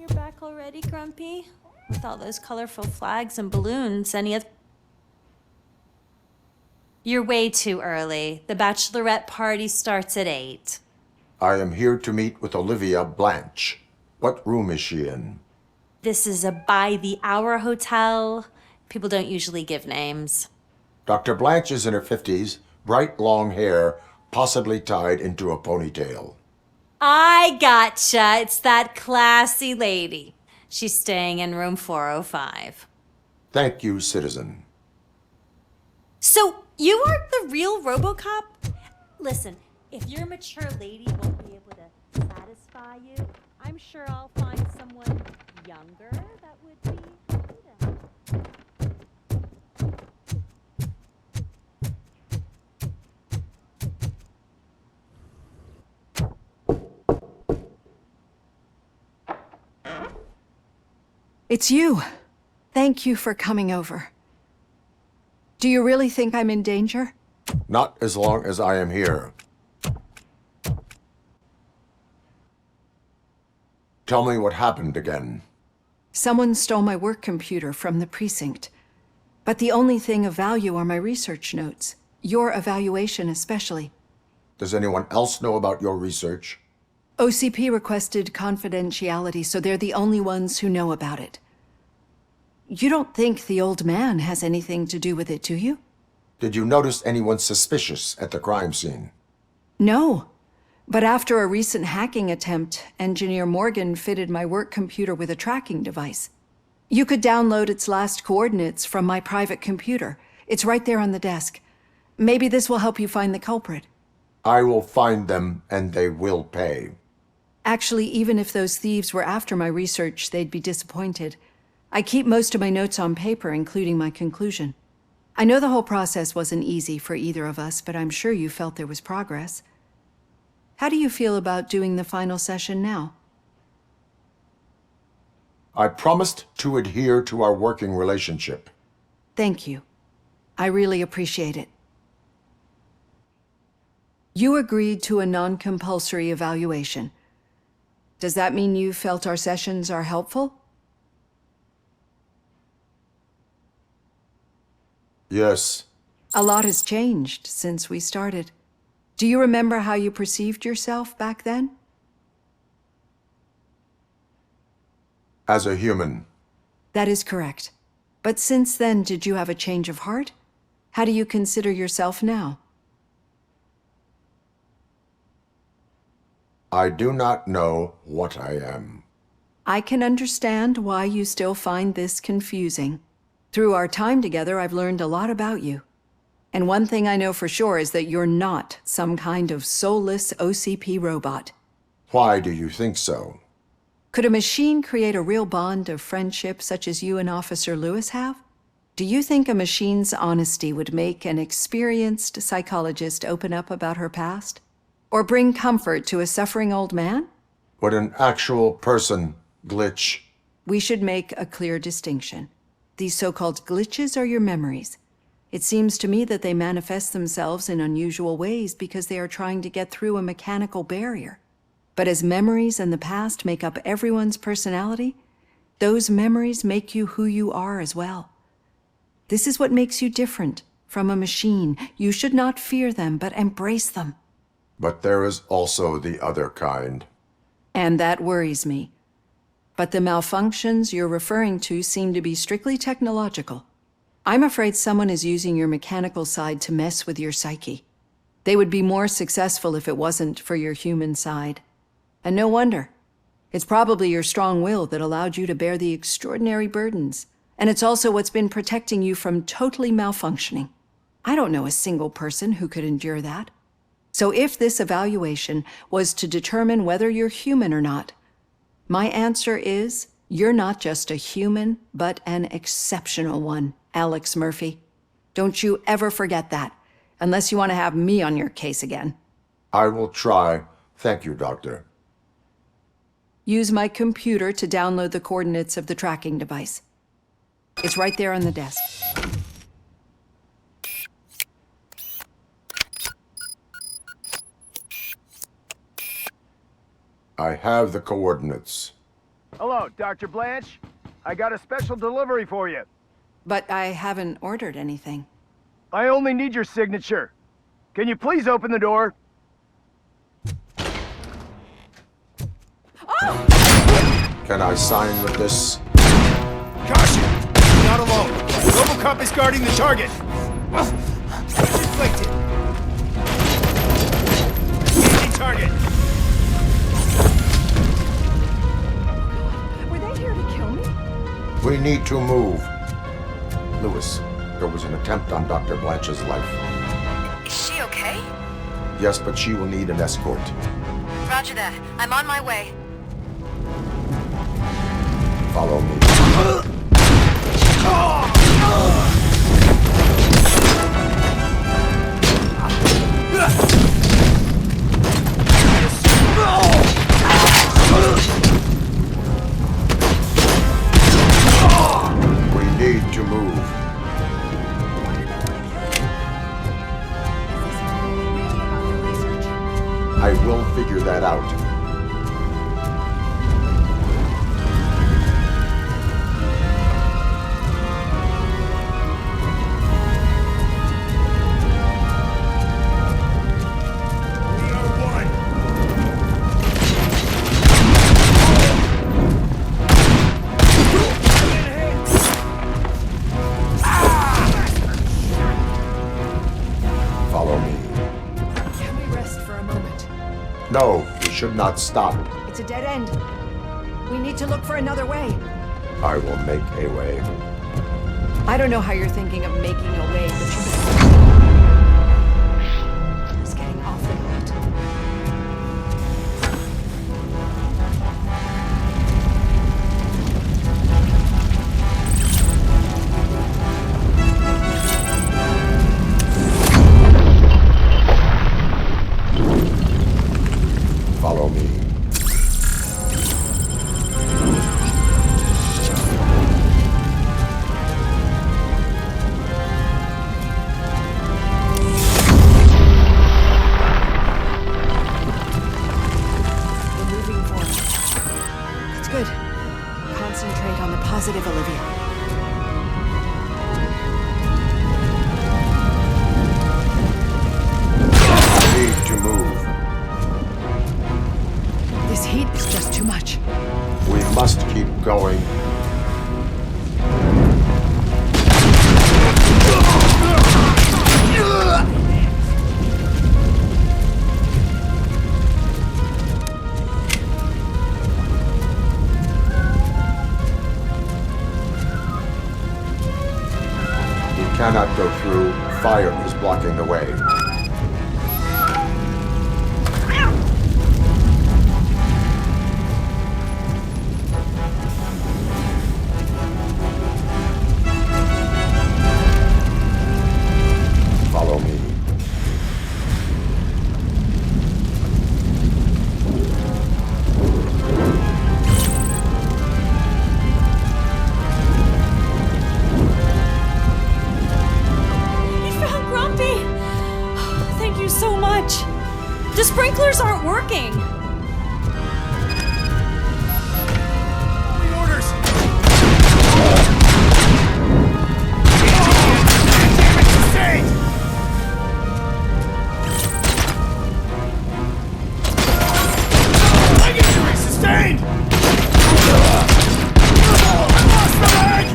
You're back already, Grumpy? With all those colorful flags and balloons, You're way too early. The bachelorette party starts at 8. I am here to meet with Olivia Blanche. What room is she in? This is a by-the-hour hotel. People don't usually give names. Dr. Blanche is in her 50s, bright long hair, possibly tied into a ponytail. I gotcha. It's that classy lady. She's staying in room 405. Thank you, citizen. So, you aren't the real RoboCop? Listen, if your mature lady won't be able to satisfy you, I'm sure I'll find someone younger that would be. It's you. Thank you for coming over. Do you really think I'm in danger? Not as long as I am here. Tell me what happened again. Someone stole my work computer from the precinct. But the only thing of value are my research notes. Your evaluation especially. Does anyone else know about your research? OCP requested confidentiality, so they're the only ones who know about it. You don't think the old man has anything to do with it, do you? Did you notice anyone suspicious at the crime scene? No. But after a recent hacking attempt, Engineer Morgan fitted my work computer with a tracking device. You could download its last coordinates from my private computer. It's right there on the desk. Maybe this will help you find the culprit. I will find them, and they will pay. Actually, even if those thieves were after my research, they'd be disappointed. I keep most of my notes on paper, including my conclusion. I know the whole process wasn't easy for either of us, but I'm sure you felt there was progress. How do you feel about doing the final session now? I promised to adhere to our working relationship. Thank you. I really appreciate it. You agreed to a non-compulsory evaluation. Does that mean you felt our sessions are helpful? Yes. A lot has changed since we started. Do you remember how you perceived yourself back then? As a human. That is correct. But since then, did you have a change of heart? How do you consider yourself now? I do not know what I am. I can understand why you still find this confusing. Through our time together, I've learned a lot about you. And one thing I know for sure is that you're not some kind of soulless OCP robot. Why do you think so? Could a machine create a real bond of friendship such as you and Officer Lewis have? Do you think a machine's honesty would make an experienced psychologist open up about her past? Or bring comfort to a suffering old man? Would an actual person glitch? We should make a clear distinction. These so-called glitches are your memories. It seems to me that they manifest themselves in unusual ways because they are trying to get through a mechanical barrier. But as memories and the past make up everyone's personality, those memories make you who you are as well. This is what makes you different from a machine. You should not fear them, but embrace them. But there is also the other kind. And that worries me. But the malfunctions you're referring to seem to be strictly technological. I'm afraid someone is using your mechanical side to mess with your psyche. They would be more successful if it wasn't for your human side. And no wonder. It's probably your strong will that allowed you to bear the extraordinary burdens. And it's also what's been protecting you from totally malfunctioning. I don't know a single person who could endure that. So if this evaluation was to determine whether you're human or not, my answer is, you're not just a human, but an exceptional one, Alex Murphy. Don't you ever forget that, unless you want to have me on your case again. I will try. Thank you, Doctor. Use my computer to download the coordinates of the tracking device. It's right there on the desk. I have the coordinates. Hello, Dr. Blanche. I got a special delivery for you. But I haven't ordered anything. I only need your signature. Can you please open the door? Can I sign with this? Caution! You're not alone. Robocop is guarding the target. Inflicted. Engaging target. Were they here to kill me? We need to move. Lewis, there was an attempt on Dr. Blanche's life. Is she okay? Yes, but she will need an escort. Roger that. I'm on my way. Follow me. We need to move. I will figure that out. Follow me. Can we rest for a moment? No, we should not stop. It's a dead end. We need to look for another way. I will make a way. I don't know how you're thinking of making a way, but it's getting awfully hot. Follow me. We're moving forward. It's good. Concentrate on the positive, Olivia. I need to move. This heat is just too much. We must keep going. We cannot go through. Fire is blocking the way. Follow me. You found Grumpy! Thank you so much. The sprinklers aren't working. The orders! Sustained! Leg injury sustained! I lost the leg!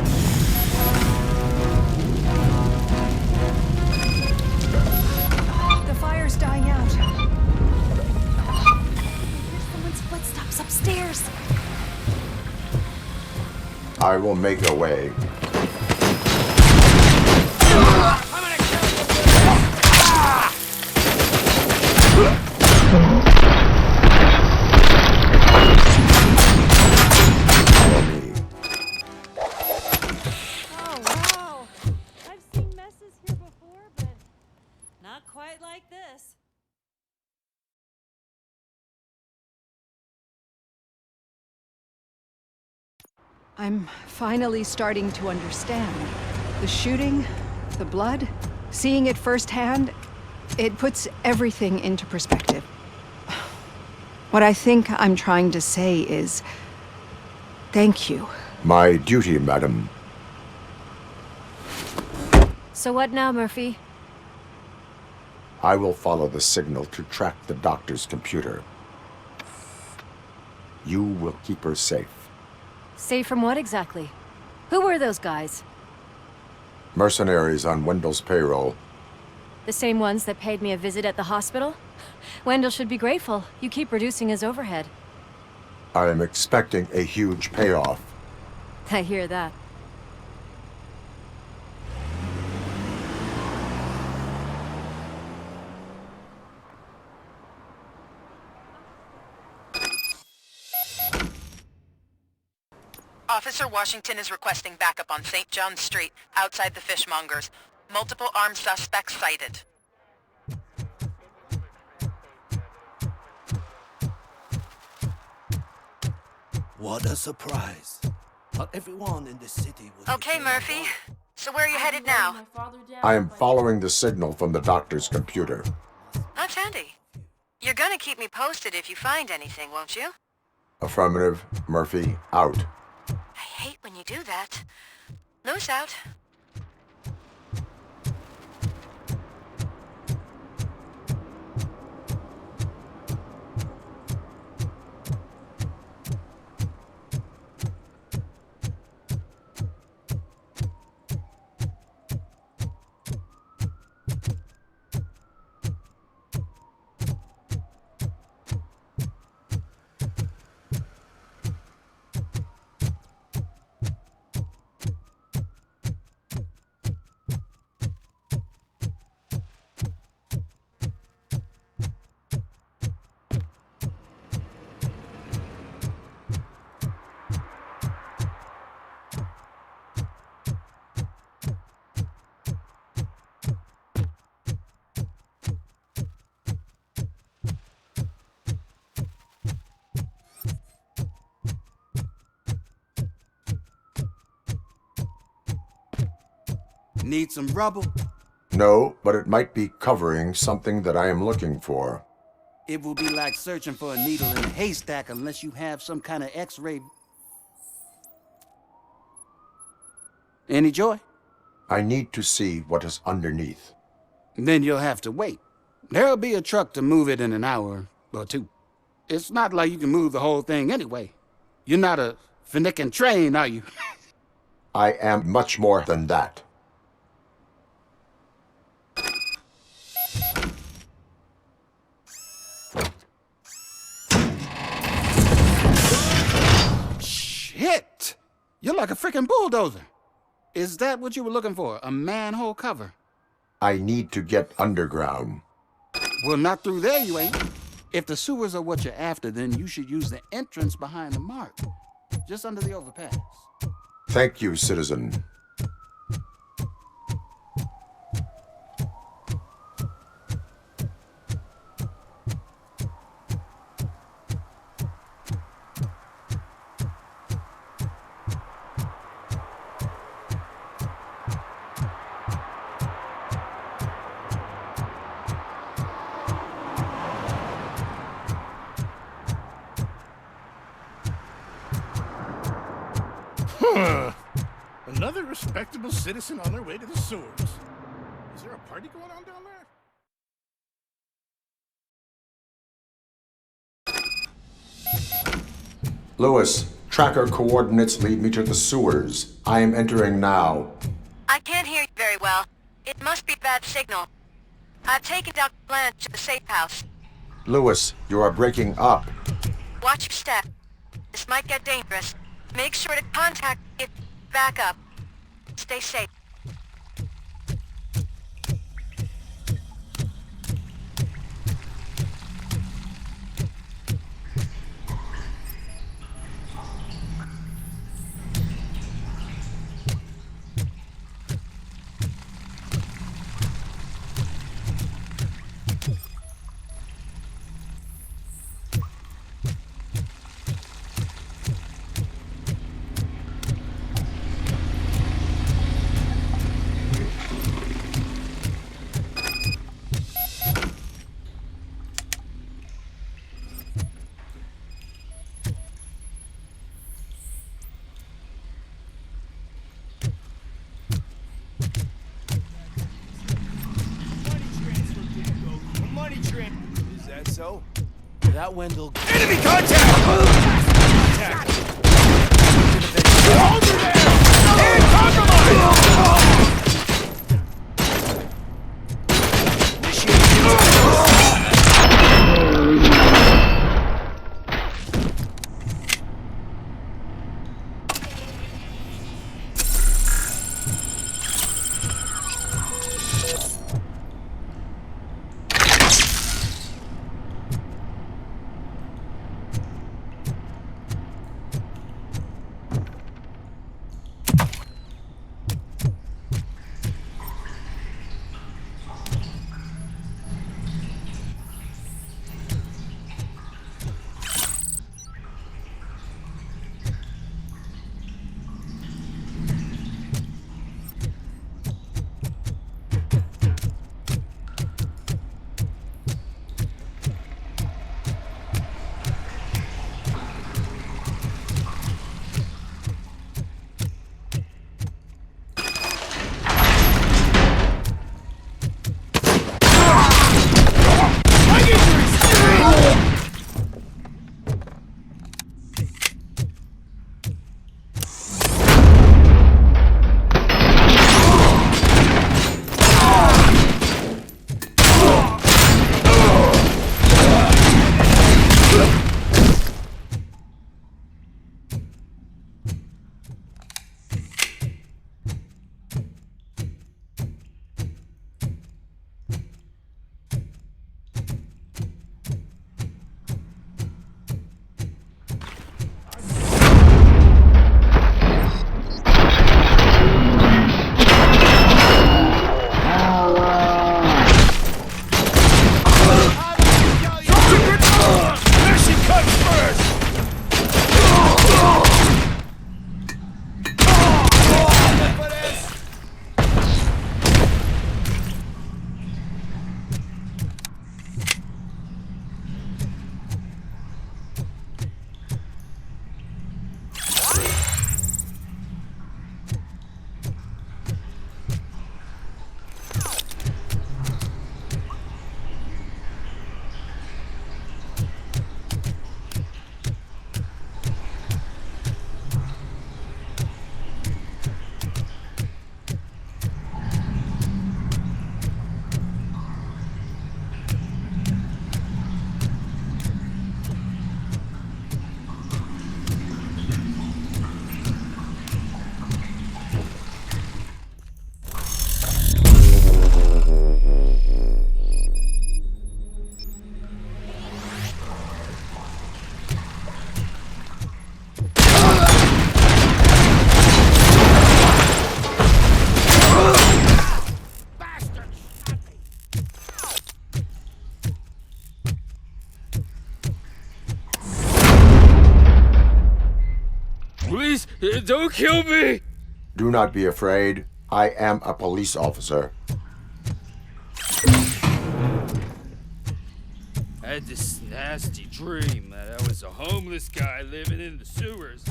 The fire's dying out. Here's someone's footsteps upstairs. I will make a way. Follow me. Oh, wow. I've seen messes here before, but not quite like this. I'm finally starting to understand. The shooting, the blood, seeing it firsthand, it puts everything into perspective. What I think I'm trying to say is, Thank you. My duty, madam. So what now, Murphy? I will follow the signal to track the doctor's computer. You will keep her safe. Safe from what exactly? Who were those guys? Mercenaries on Wendell's payroll. The same ones that paid me a visit at the hospital? Wendell should be grateful. You keep reducing his overhead. I am expecting a huge payoff. I hear that. Officer Washington is requesting backup on St. John Street, outside the fishmongers. Multiple armed suspects sighted. What a surprise. Not everyone in the city was... Okay, Murphy. So where are you headed now? I am following the signal from the doctor's computer. That's handy. You're gonna keep me posted if you find anything, won't you? Affirmative. Murphy, out. I hate when you do that. Loose out. Need some rubble? No, but it might be covering something that I am looking for. It will be like searching for a needle in a haystack unless you have some kind of X-ray. Any joy? I need to see what is underneath. Then you'll have to wait. There'll be a truck to move it in an hour or two. It's not like you can move the whole thing anyway. You're not a finicking train, are you? I am much more than that. Shit! You're like a freaking bulldozer. Is that what you were looking for? A manhole cover? I need to get underground. Well, not through there, you ain't. If the sewers are what you're after, then you should use the entrance behind the mark. Just under the overpass. Thank you, citizen. Another respectable citizen on their way to the sewers. Is there a party going on down there? Lewis, tracker coordinates lead me to the sewers. I am entering now. I can't hear you very well. It must be bad signal. I've taken down Blanche to the safe house. Lewis, you are breaking up. Watch your step. This might get dangerous. Make sure to contact it. Back up. Stay safe. that Wendell. Enemy contact! Contact! Over there! And compromise! Please, don't kill me! Do not be afraid. I am a police officer. I had this nasty dream that I was a homeless guy living in the sewers.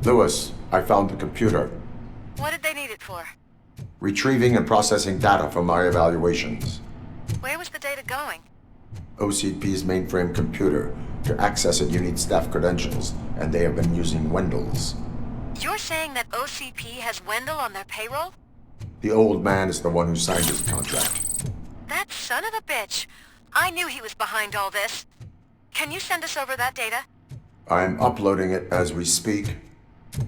Lewis, I found the computer. What did they need it for? Retrieving and processing data from my evaluations. Where was the data going? OCP's mainframe computer. To access it, you need staff credentials, and they have been using Wendell's. You're saying that OCP has Wendell on their payroll? The old man is the one who signed his contract. That son of a bitch. I knew he was behind all this. Can you send us over that data? I'm uploading it as we speak.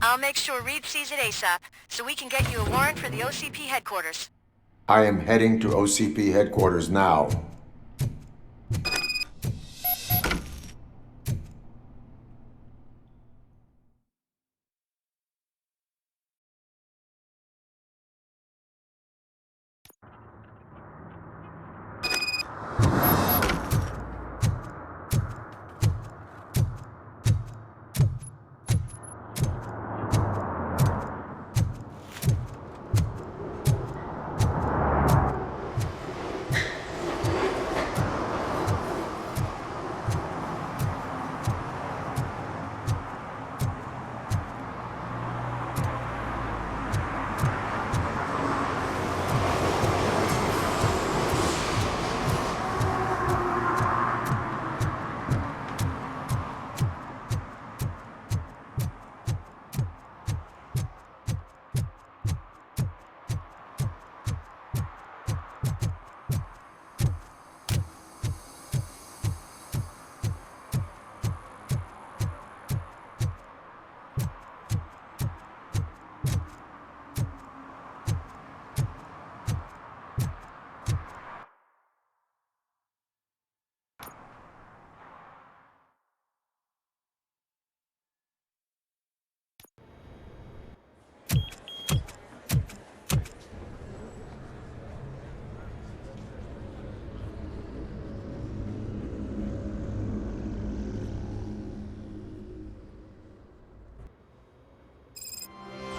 I'll make sure Reed sees it ASAP, so we can get you a warrant for the OCP headquarters. I am heading to OCP headquarters now.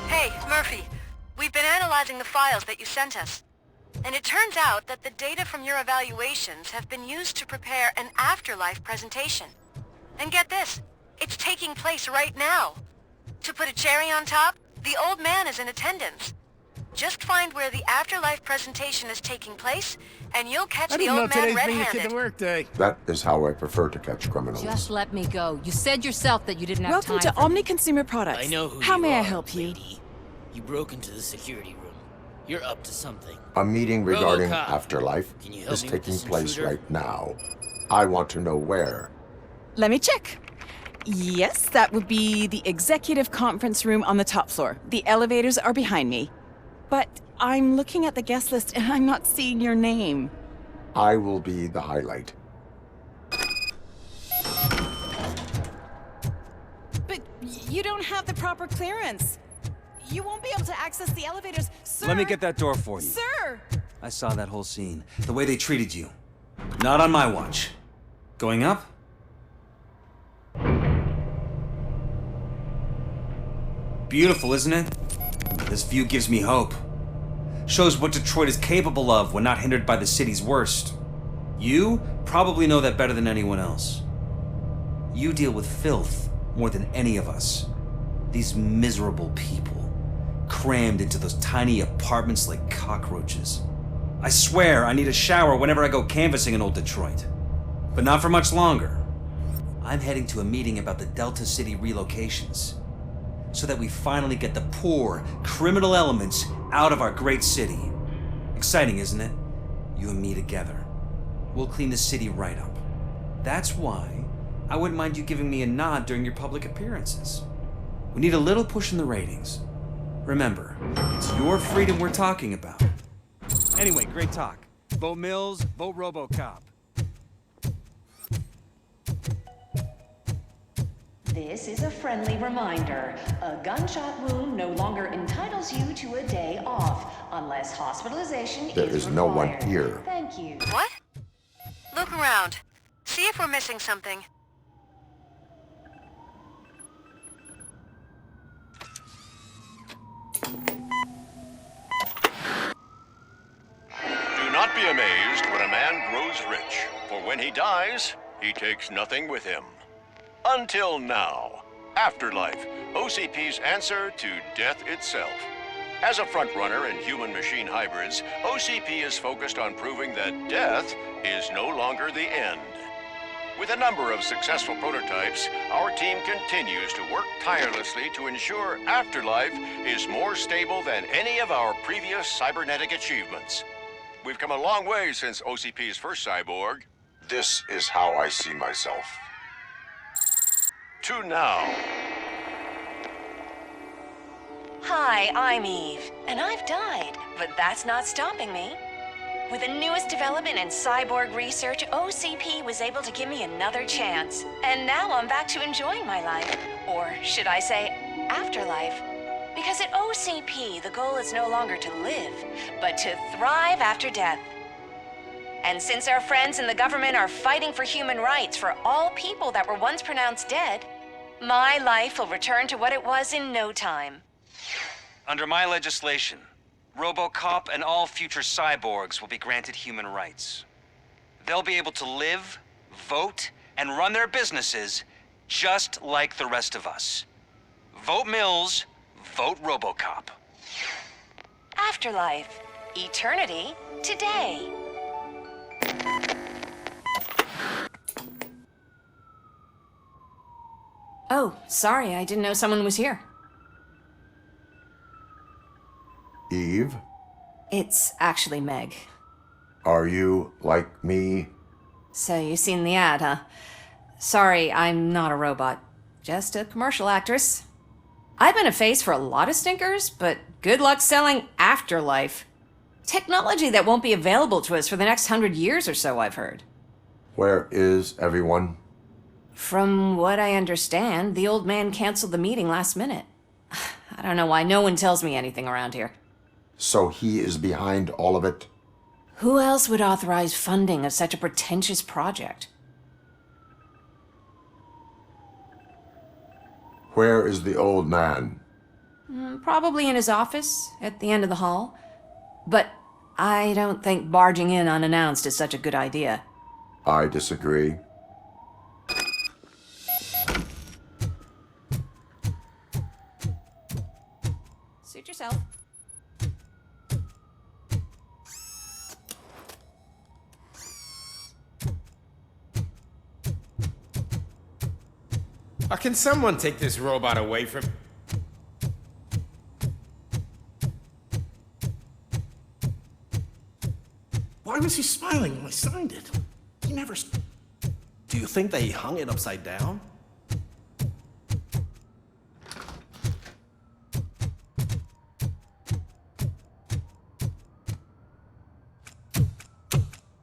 Hey, Murphy. We've been analyzing the files that you sent us. And it turns out that the data from your evaluations have been used to prepare an afterlife presentation. And get this, it's taking place right now. To put a cherry on top, the old man is in attendance. Just find where the afterlife presentation is taking place, and you'll catch I the didn't know old man today's being a red-handed. kid to work day. That is how I prefer to catch criminals. Just let me go. You said yourself that you didn't have Welcome time to Omni Consumer Products. I know who How you may I are, help you? lady. You broke into the security room. You're up to something. A meeting regarding RoboCop, afterlife can you help is me with taking this place intruder? right now. I want to know where. Let me check. Yes, that would be the executive conference room on the top floor. The elevators are behind me. But I'm looking at the guest list and I'm not seeing your name. I will be the highlight. But you don't have the proper clearance. You won't be able to access the elevators, sir. Let me get that door for you. Sir! I saw that whole scene. The way they treated you. Not on my watch. Going up? Beautiful, isn't it? This view gives me hope. Shows what Detroit is capable of when not hindered by the city's worst. You probably know that better than anyone else. You deal with filth more than any of us. These miserable people, crammed into those tiny apartments like cockroaches. I swear I need a shower whenever I go canvassing in old Detroit. But not for much longer. I'm heading to a meeting about the Delta City relocations, so that we finally get the poor, criminal elements out of our great city. Exciting, isn't it? You and me together. We'll clean the city right up. That's why I wouldn't mind you giving me a nod during your public appearances. We need a little push in the ratings. Remember, it's your freedom we're talking about. Anyway, great talk. Vote Mills, vote RoboCop. This is a friendly reminder. A gunshot wound no longer entitles you to a day off, unless hospitalization There is is no one required. here. Thank you. What? Look around. See if we're missing something. Do not be amazed when a man grows rich, for when he dies, he takes nothing with him. Until now. Afterlife, OCP's answer to death itself. As a frontrunner in human-machine hybrids, OCP is focused on proving that death is no longer the end. With a number of successful prototypes, our team continues to work tirelessly to ensure Afterlife is more stable than any of our previous cybernetic achievements. We've come a long way since OCP's first cyborg. This is how I see myself. To now. Hi, I'm Eve, and I've died, but that's not stopping me. With the newest development in cyborg research, OCP was able to give me another chance. And now I'm back to enjoying my life. Or should I say, afterlife. Because at OCP, the goal is no longer to live, but to thrive after death. And since our friends in the government are fighting for human rights for all people that were once pronounced dead, my life will return to what it was in no time. Under my legislation, RoboCop and all future cyborgs will be granted human rights. They'll be able to live, vote, and run their businesses just like the rest of us. Vote Mills, vote RoboCop. Afterlife. Eternity. Today. Oh, sorry, I didn't know someone was here. Eve, It's actually Meg. are you like me? So you've seen the ad, huh? Sorry, I'm not a robot. Just a commercial actress. I've been a face for a lot of stinkers, but good luck selling Afterlife. Technology that won't be available to us for the next 100 years or so, I've heard. Where is everyone? From what I understand, the old man canceled the meeting last minute. I don't know why no one tells me anything around here. So he is behind all of it? Who else would authorize funding of such a pretentious project? Where is the old man? Probably in his office, at the end of the hall. But I don't think barging in unannounced is such a good idea. I disagree. Suit yourself. Can someone take this robot away from... Why was he smiling when I signed it? He never... Do you think they hung it upside down?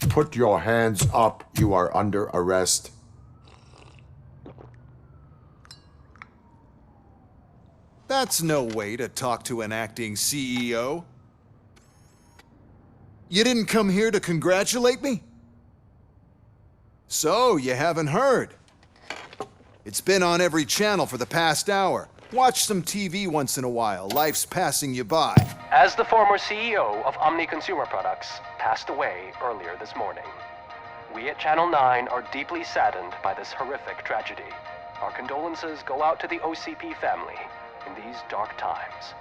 Put your hands up. You are under arrest. That's no way to talk to an acting CEO. You didn't come here to congratulate me? So, you haven't heard. It's been on every channel for the past hour. Watch some TV once in a while. Life's passing you by. As the former CEO of Omni Consumer Products passed away earlier this morning, we at Channel 9 are deeply saddened by this horrific tragedy. Our condolences go out to the OCP family in these dark times.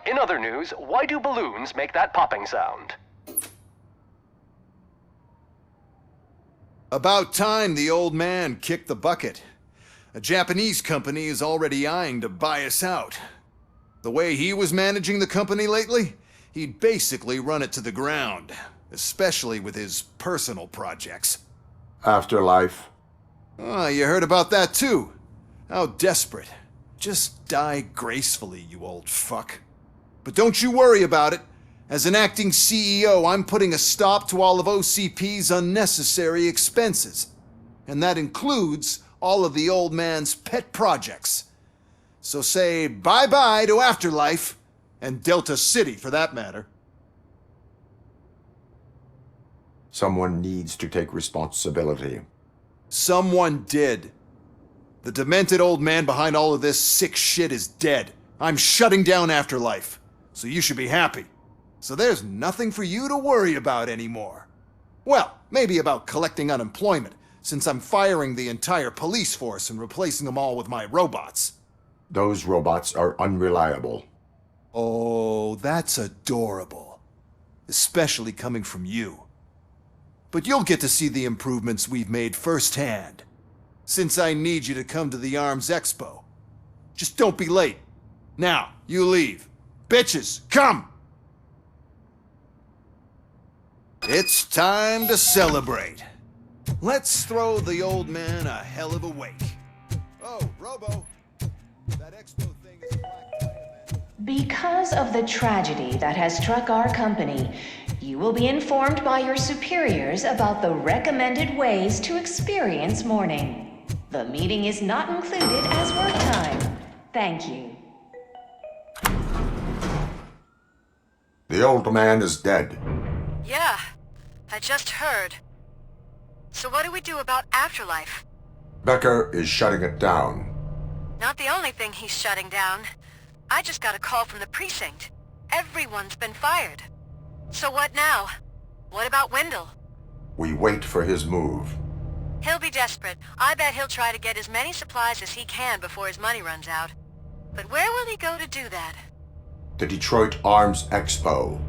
In other news, why do balloons make that popping sound? About time the old man kicked the bucket. A Japanese company is already eyeing to buy us out. The way he was managing the company lately, he'd basically run it to the ground, especially with his personal projects. Afterlife. Oh, you heard about that too. How desperate. Just die gracefully, you old fuck. But don't you worry about it. As an acting CEO, I'm putting a stop to all of OCP's unnecessary expenses. And that includes all of the old man's pet projects. So say bye-bye to Afterlife, and Delta City for that matter. Someone needs to take responsibility. Someone did. The demented old man behind all of this sick shit is dead. I'm shutting down Afterlife, so you should be happy. So there's nothing for you to worry about anymore. Well, maybe about collecting unemployment, since I'm firing the entire police force and replacing them all with my robots. Those robots are unreliable. Oh, that's adorable. Especially coming from you. But you'll get to see the improvements we've made firsthand. Since I need you to come to the ARMS Expo. Just don't be late. Now, you leave. Bitches, come! It's time to celebrate. Let's throw the old man a hell of a wake. Oh, Robo. That expo thing is a black tie, man. Because of the tragedy that has struck our company, you will be informed by your superiors about the recommended ways to experience mourning. The meeting is not included as work time. Thank you. The old man is dead. Yeah, I just heard. So what do we do about afterlife? Becker is shutting it down. Not the only thing he's shutting down. I just got a call from the precinct. Everyone's been fired. So what now? What about Wendell? We wait for his move. He'll be desperate. I bet he'll try to get as many supplies as he can before his money runs out. But where will he go to do that? The Detroit Arms Expo.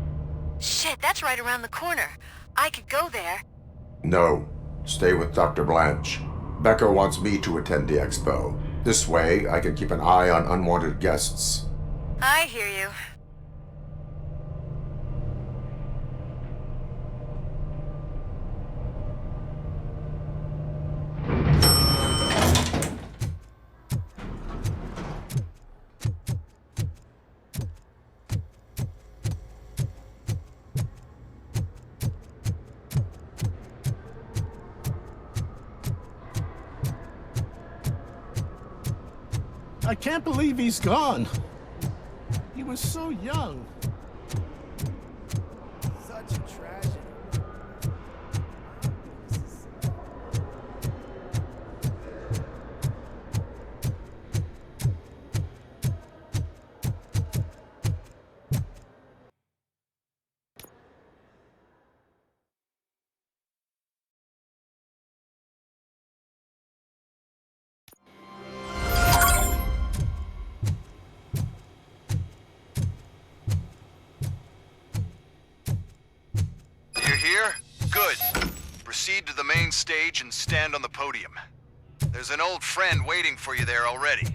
Shit, that's right around the corner. I could go there. No. Stay with Dr. Blanche. Becker wants me to attend the expo. This way, I can keep an eye on unwanted guests. I hear you. I can't believe he's gone. He was so young. Such a tragedy. Here? Good. Proceed to the main stage and stand on the podium. There's an old friend waiting for you there already.